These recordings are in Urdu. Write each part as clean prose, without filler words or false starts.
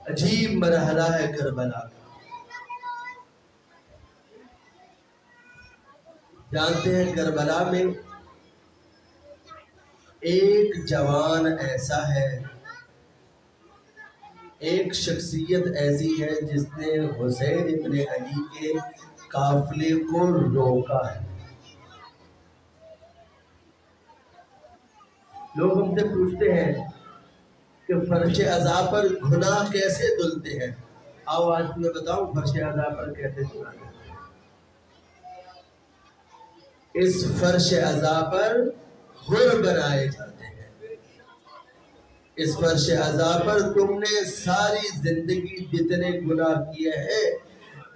عجیب مرحلہ ہے کربلا کا۔ جانتے ہیں کربلا میں ایک جوان ایسا ہے، ایک شخصیت ایسی ہے جس نے حسین ابن علی کے قافلے کو روکا ہے۔ لوگ ہم سے پوچھتے ہیں کہ فرش عزا پر گناہ کیسے دھلتے ہیں؟ آؤ آج میں بتاؤں فرش عزا پر کیسے دھلتے ہیں۔ اس فرش عزا پر حر بنائے جاتے ہیں۔ اس فرش عزا پر تم نے ساری زندگی جتنے گناہ کیے ہیں،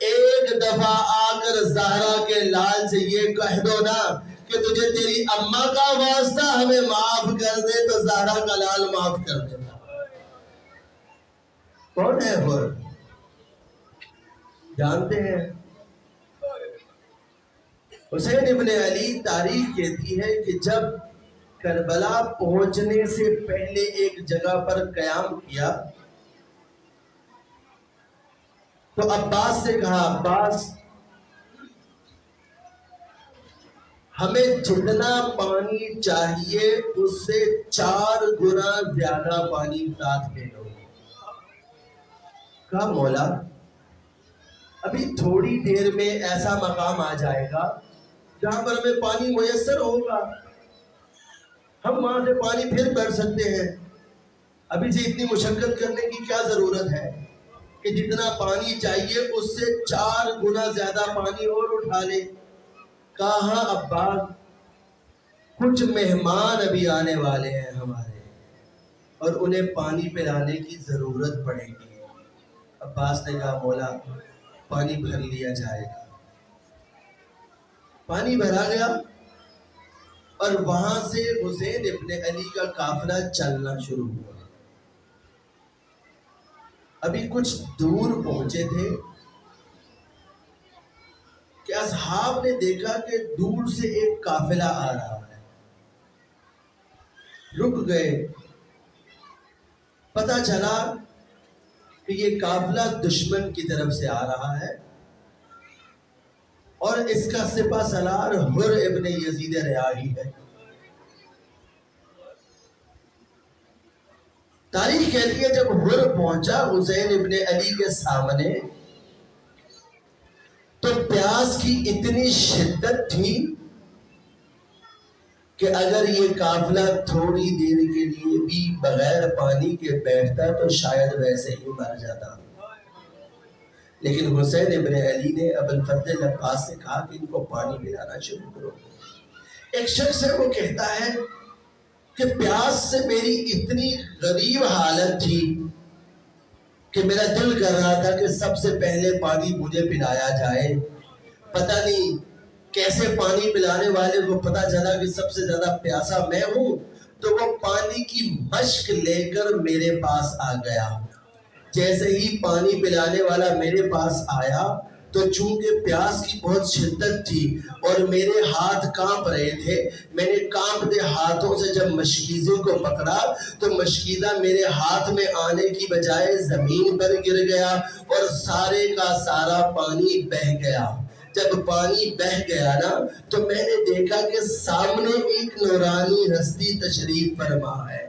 ایک دفعہ آ کر زہرا کے لال سے یہ کہہ دو نا کہ تجھے تیری اماں کا واسطہ ہمیں معاف کر دے، تو زہرا کا لال معاف کر دیتا۔ کون ہے حر؟ جانتے ہیں؟ حسین ابن علی تاریخ کہتی ہے کہ جب کربلا پہنچنے سے پہلے ایک جگہ پر قیام کیا تو عباس سے کہا، عباس ہمیں جتنا پانی چاہیے اس سے 4 گنا زیادہ پانی ساتھ لے لو۔ کہا مولا ابھی تھوڑی دیر میں ایسا مقام آ جائے گا جہاں پر ہمیں پانی میسر ہوگا، ہم وہاں سے پانی پھر بھر سکتے ہیں۔ ابھی سے اتنی مشقت کرنے کی کیا ضرورت ہے کہ جتنا پانی چاہیے اس سے 4 گنا زیادہ پانی اور اٹھا لے۔ کہاں عباس کچھ مہمان ابھی آنے والے ہیں ہمارے اور انہیں پانی پلانے کی ضرورت پڑے گی۔ عباس نے کہا مولا پانی بھر لیا جائے گا۔ پانی بھرا گیا اور وہاں سے حسین ابن علی کا قافلہ چلنا شروع ہوا۔ ابھی کچھ دور پہنچے تھے کہ اصحاب نے دیکھا کہ دور سے ایک قافلہ آ رہا ہے۔ رک گئے، پتہ چلا کہ یہ قافلہ دشمن کی طرف سے آ رہا ہے اور اس کا سپہ سالار حر ابن یزید ریاحی ہے۔ تاریخ کہتی ہے جب حر پہنچا حسین ابن علی کے سامنے تو پیاس کی اتنی شدت تھی کہ اگر یہ قافلہ تھوڑی دیر کے لیے بھی بغیر پانی کے بیٹھتا تو شاید ویسے ہی مر جاتا۔ لیکن حسین ابن علی نے ابوالفضل عباس سے کہا کہ ان کو پانی پلانا شروع کرو۔ ایک شخص ہے وہ کہتا ہے کہ پیاس سے میری اتنی غریب حالت تھی کہ میرا دل کر رہا تھا کہ سب سے پہلے پانی مجھے پلایا جائے۔ پتہ نہیں کیسے پانی پلانے والے کو پتہ چلا کہ سب سے زیادہ پیاسا میں ہوں، تو وہ پانی کی مشک لے کر میرے پاس آ گیا۔ جیسے ہی پانی پلانے والا میرے پاس آیا تو چونکہ پیاس کی بہت شدت تھی اور میرے ہاتھ کانپ رہے تھے، میں نے کانپتے ہاتھوں سے جب مشکیزے کو پکڑا تو مشکیزہ میرے ہاتھ میں آنے کی بجائے زمین پر گر گیا اور سارے کا سارا پانی بہہ گیا۔ جب پانی بہہ گیا نا تو میں نے دیکھا کہ سامنے ایک نورانی ہستی تشریف فرما ہے۔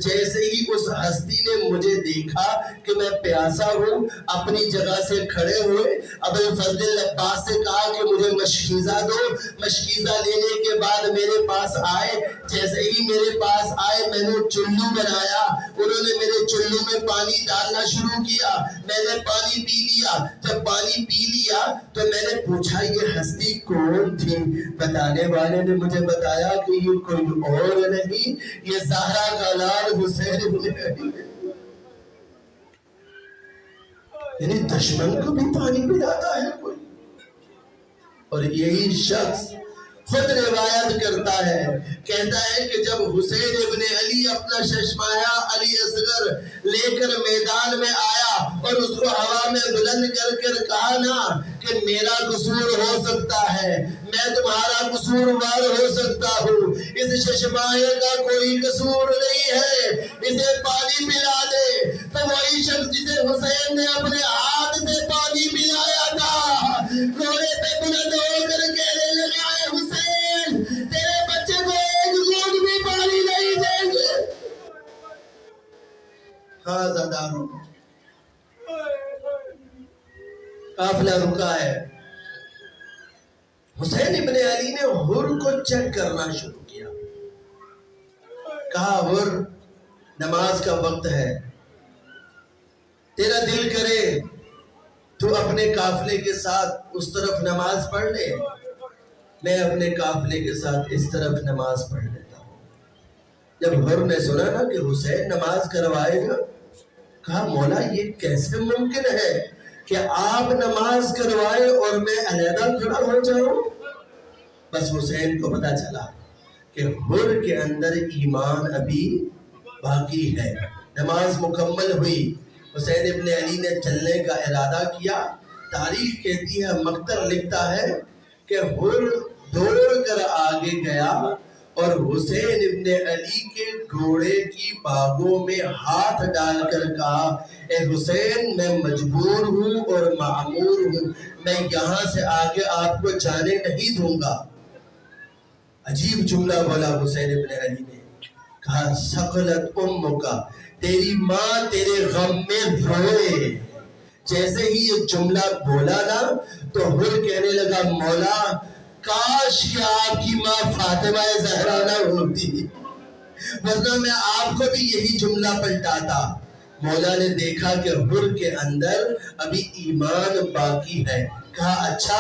جیسے ہی اس ہستی نے مجھے دیکھا کہ میں پیاسا ہوں، اپنی جگہ سے کھڑے ہوئے ابوالفضل عباس سے کہا کہ مجھے مشکیزہ دو۔ مشکیزہ لینے کے بعد میرے پاس آئے۔ جیسے ہی میرے پاس آئے میں نے چلو بنایا، انہوں نے میرے چلو میں پانی ڈالنا شروع کیا، میں نے پانی پی لیا۔ جب پانی پی لیا تو میں نے پوچھا یہ ہستی کون تھی؟ بتانے والے نے مجھے بتایا کہ یہ کوئی اور نہیں، یہ زہرا کا لال حسین ابن علی ہے۔ یعنی دشمن کو بھی پانی پلاتا ہے کوئی۔ اور یہی شخص خود روایت کرتا ہے، کہتا ہے کہ جب حسین ابن علی اپنا ششمایا علی اصغر لے کر میدان میں آیا اور اس کو ہوا میں بلند کر کر کہا نا کہ میرا قصور ہو سکتا ہے، میں تمہارا قصوروار ہو سکتا ہوں، اس چشمائے کا کوئی قصور نہیں ہے، اسے پانی پلا دے۔ تو وہی شخص جسے حسین نے اپنے ہاتھ سے پانی پلایا تھا گھوڑے پہ بلند ہو کر کہنے لگا، اے حسین تیرے بچے کو ایک گھونٹ بھی پانی نہیں دیں گے۔ ہاں زدارو قافلہ رکا ہے، حسین ابن علی نے حر کو چیک کرنا شروع کیا، کہا حر نماز کا وقت ہے، تیرا دل کرے تو اپنے قافلے کے ساتھ اس طرف نماز پڑھ لے، میں اپنے قافلے کے ساتھ اس طرف نماز پڑھ لیتا ہوں۔ جب حر نے سنا نا کہ حسین نماز کروائے گا، کہا مولا یہ کیسے ممکن ہے کہ آپ نماز کروائے اور میں علیحدہ کھڑا ہو جاؤں؟ بس حسین کو پتا چلا کہ حر کے اندر ایمان ابھی باقی ہے۔ نماز مکمل ہوئی، حسین ابن علی نے چلنے کا ارادہ کیا۔ تاریخ کہتی ہے، مقتر لکھتا ہے کہ حر دوڑ کر آگے گیا اور حسین ابن علی کے گھوڑے کی باگوں میں ہاتھ ڈال کر کہا، اے حسین میں مجبور ہوں اور معمور ہوں، میں یہاں سے آگے آپ کو جانے نہیں دوں گا۔ عجیب جملہ بولا حسین ابن علی نے، کہا ثقلت امک، تیری ماں تیرے غم میں روئے۔ جیسے ہی یہ جملہ بولا نا تو حر کہنے لگا، مولا کاش کہ آپ کی ماں فاطمہ زہرا نہ ہوتی، ورنہ میں آپ کو بھی یہی جملہ پلٹاتا۔ مولا نے دیکھا کہ حر کے اندر ابھی ایمان باقی ہے، کہا اچھا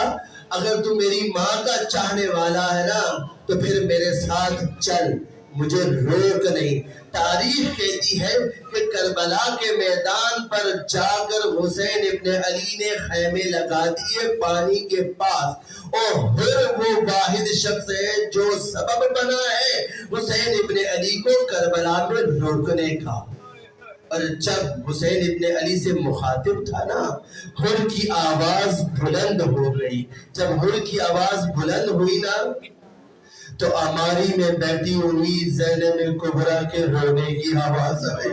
اگر تو میری ماں کا چاہنے والا ہے نا تو پھر میرے ساتھ چل، مجھے روک نہیں۔ تاریخ کہتی ہے کہ کربلا کے میدان پر جا کر حسین ابن علی نے خیمے لگا دیے پانی کے پاس، اور حر وہ واحد شخص ہے جو سبب بنا ہے حسین ابن علی کو کربلا میں روکنے کا۔ اور جب حسین ابن علی سے مخاطب تھا نا، حر کی آواز بلند ہو گئی۔ جب حر کی آواز بلند ہوئی نا تو اماری میں بیٹھی ہوئی زینب کبریٰ کے رونے کی آواز آئی،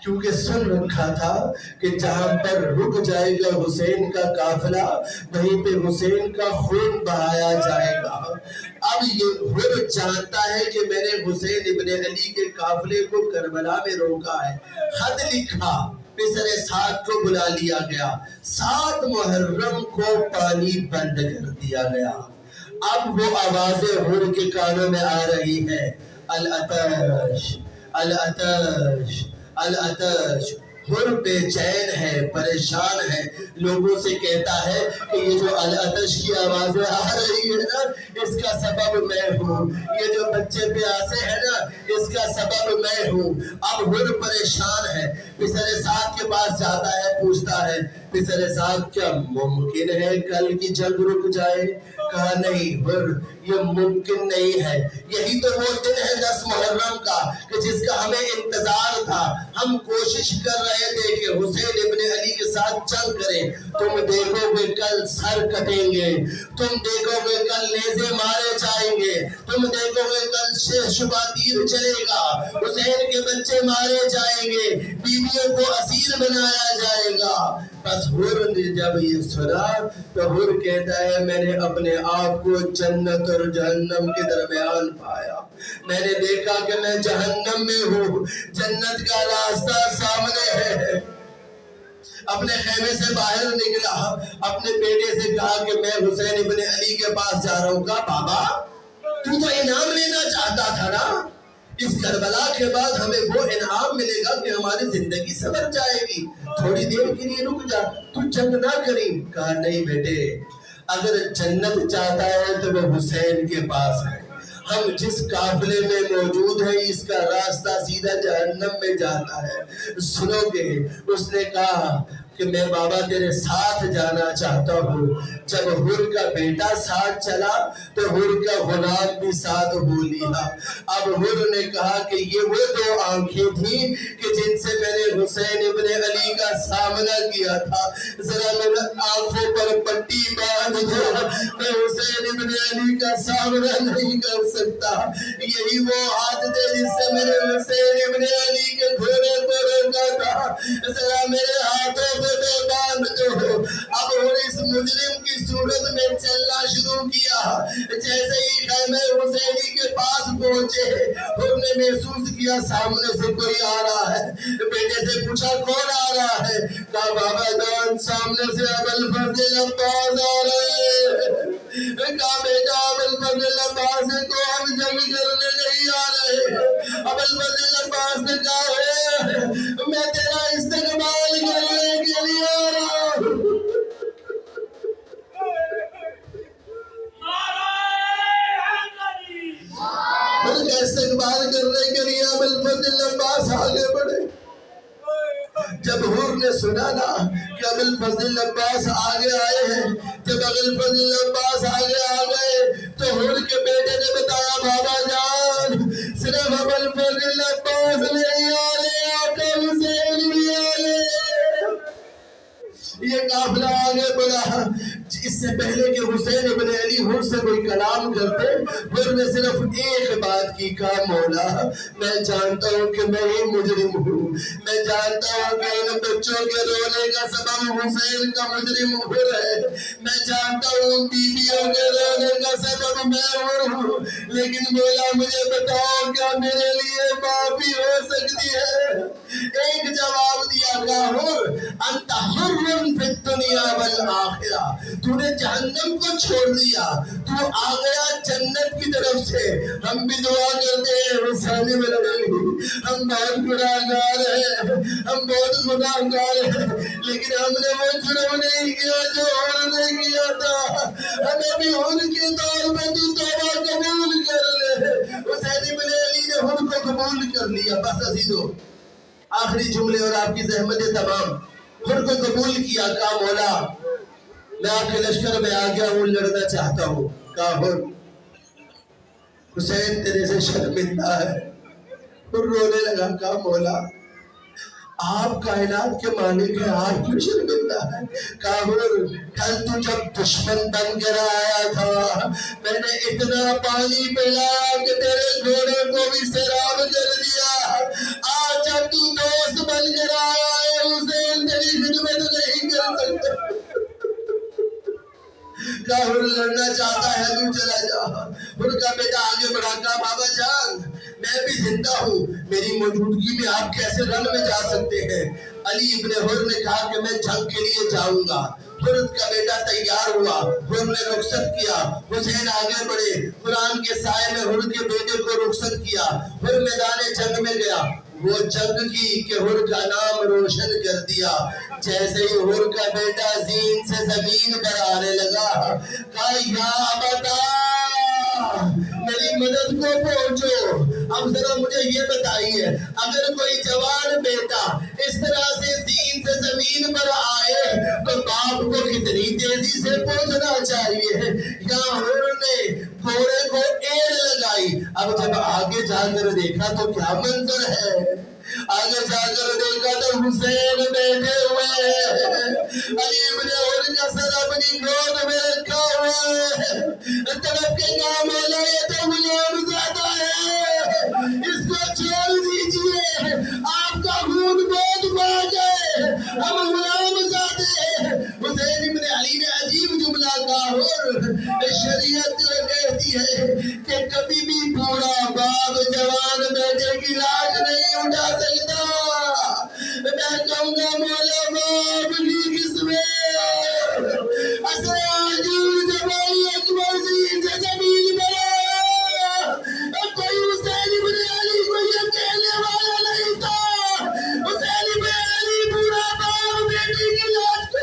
کیونکہ سن رکھا تھا کہ جہاں پر رک جائے گا حسین کا قافلہ وہیں پہ حسین کا خون بہایا جائے گا۔ اب یہ حر جانتا ہے کہ میں نے حسین ابن علی کے قافلے کو کربلا میں روکا ہے۔ خط لکھا، پسر سعد کو بلا لیا گیا، 7 محرم کو پانی بند کر دیا گیا۔ اب وہ آوازیں حر کے کانوں میں آ رہی ہے، العطش العطش العطش۔ حر بے چین ہے، پریشان ہے، لوگوں سے کہتا ہے کہ یہ جو العطش کی آوازیں آ رہی ہے نا اس کا سبب میں ہوں، یہ جو بچے پیاسے ہیں نا اس کا سبب میں ہوں۔ اب حر پریشان ہے، پسر سعد کے پاس جاتا ہے، پوچھتا ہے پسر سعد کیا ممکن ہے کل کی جنگ رک جائے؟ کہا نہیں حر یہ ممکن نہیں ہے، یہی تو وہ دن ہے 10 محرم کا کہ جس کا ہمیں انتظار تھا۔ ہم کوشش کر رہے تھے کہ حسین ابن علی کے ساتھ جنگ کریں، تم دیکھو گے کل سر کٹیں گے، تم دیکھو گے کل نیزے مارے جائیں گے، تم دیکھو گے کل شبہ تیر چلے گا، حسین کے بچے مارے جائیں گے، بیویوں کو اسیر بنایا جائے گا۔ بس حر نے جب یہ سنا تو حر کہتا ہے میں نے اپنے آپ کو جنت اور جہنم کے درمیان پایا، میں نے دیکھا کہ میں جہنم میں ہوں، جنت کا راستہ سامنے ہے۔ اپنے خیمے سے باہر نکلا، اپنے بیٹے سے کہا کہ میں حسین ابن علی کے پاس جا رہا ہوں۔ کہا بابا تو انعام لینا چاہتا تھا نا، اس کربلا کے بعد ہمیں وہ انعام ملے گا کہ ہماری زندگی سنور جائے گی، تھوڑی دیر کے لیے رک جا، تو جنگ نہ کریں۔ کہا نہیں بیٹے اگر جنت چاہتا ہے تو وہ حسین کے پاس ہے، ہم جس قافلے میں موجود ہیں اس کا راستہ سیدھا جہنم میں جاتا ہے، سنو گے؟ اس نے کہا کہ میں بابا تیرے ساتھ جانا چاہتا ہوں۔ جب حر کا بیٹا ساتھ چلا تو حر کا غلام بھی ساتھ ہو لیا۔ اب حر نے کہا کہ یہ وہ دو آنکھیں تھیں کہ جن سے میں نے حسین ابن علی کا سامنا کیا تھا، ذرا میرے آنکھوں پر پٹی باندھ دو، میں حسین ابن علی کا سامنا نہیں کر سکتا۔ یہی وہ ہاتھ تھے جس سے میں نے حسین ابن علی کے گھوڑے کو روکا تھا، ذرا میرے ہاتھوں کو تو باندھ دو۔ اب حر اس مجرم کی صورت میں چلنا شروع کیا۔ جیسے ہی خیمہ حسینی کے پاس پہنچے، حر نے محسوس کیا سامنے سے کوئی آ رہا ہے۔ بیٹے سے پوچھا کون آ رہا ہے؟ کہا بابا جان سامنے سے ابوالفضل عباس آ رہے ہیں۔ کہا بیٹا ابوالفضل عباس کو ہم جنگ کرنے نہیں آ رہے۔ ابوالفضل عباس نے کہا میں تیرا استقبال کرنے کے لیے آ رہا ہوں۔ حر کا استقبال کرنے کے لیے ابوالفضل عباس آگے بڑھے۔ جب حر نے سنا نا کہ ابوالفضل عباس آگے آئے ہیں، جب ابوالفضل عباس آگے آ گئے تو حر کے بیٹے نے بتایا بابا جان صرف ابوالفضل عباس نہیں آلے، آقا حسین بھی آلے۔ یہ قافلہ آگے بڑھا۔ اس سے پہلے کہ حسین ابن علی حر سے کوئی کلام کرتے، حر نے صرف ایک بات کی، کہا مولا میں جانتا ہوں کہ میں ہی مجرم ہوں، میں جانتا ہوں کہ ان بچوں کے رونے کا سبب حسین کا مجرم حر ہے، میں جانتا ہوں بیویوں کے رونے کا سبب میں حر ہوں، لیکن مولا مجھے بتاؤ کیا میرے لیے معافی ہو سکتی ہے؟ ایک جواب دیا، کہا حر انت حر فی الدنیا والآخرہ، تو نے جہنم کو چھوڑ دیا، تو آ گیا جنت کی طرف سے۔ ہم بھی دعا کرتے ہیں حسین ابن علی، ہم بہت گناہگار ہیں، ہم بہت گناہگار ہیں، لیکن ہم نے وہ جرم نہیں کیا جو حر نے کیا تھا، ہمیں بھی حر کے طور پہ تو توبہ قبول کر لے۔ حسین ابن علی نے حر کو قبول کر لیا۔ بس عزیزو آخری جملے اور آپ کی زحمتیں تمام۔ حر کو قبول کیا، کہا مولا میں آپ کے لشکر میں آ گیا ہوں، لڑنا چاہتا ہوں۔ کہا حر حسین تیرے سے شرمندہ ہے۔ حر رونے لگا، کہا مولا آپ کائنات کے مالک ہیں، آپ کیوں شرمندہ ہے؟ کہا حر کل تو جب دشمن بن کر آیا تھا میں نے اتنا پانی پلایا کہ تیرے گھوڑے کو بھی سیراب کر دیا، آج جب تو دوست بن کر آیا ہے حسین تیری خدمت نہیں کر سکتا۔ کہا حر لڑنا چاہتا ہے تو چلا جا۔ حر کا بیٹا آگے بڑھا، کہا بابا جان میں بھی زندہ ہوں، میری موجودگی میں آپ کیسے رن میں جا سکتے ہیں؟ علی ابن حر نے کہا کہ میں جنگ کے لیے جاؤں گا۔ حر کا بیٹا تیار ہوا، حر نے رخصت کیا، حسین آگے بڑھے، قرآن کے سائے میں حر کے بیٹے کو رخصت کیا، حر میدان جنگ میں گیا، وہ جنگ کی کہ حر کا نام روشن کر دیا۔ جیسے ہی حر کا بیٹا زین سے زمین پر آنے لگا، کہا یا ابتا میری مدد کو پہنچو۔ اب ذرا مجھے یہ بتائیے اگر کوئی جوان بیٹا اس طرح سے زین سے زمین پر آئے تو باپ کو کتنی تیزی سے پہنچنا چاہیے؟ یا حر نے گھوڑے کو ایڑ لگائی۔ اب جب آگے جا کر دیکھا تو کیا منظر ہے؟ آگے جا کر دیکھا تو حسین بیٹھے ہوئے ہیں، علی ابن حر کا سر اپنی گود میں رکھا ہوا ہے، تڑپ کے کہا مولا یہ تو غلام زادہ ہے، اس کو چھوڑ دیجئے، آپ کا خون بہت پاک ہے، ہم غلام زادے ہیں۔ حسین ابن علی نے عجیب جملہ کہا، حر شریعت کہتی ہے کہ کبھی بھی بوڑھا باپ جوان بیٹے کی لاش نہیں اٹھا سکتا۔ میں کہوں گا مولا باپ کی قسمیں، اصل آجور جبالی اکبر زین سے زمین پر آیا، کوئی حسین ابن علی کو یہ کہنے والا نہیں تھا۔ حسین ابن علی بوڑھا باپ بیٹی کی لاش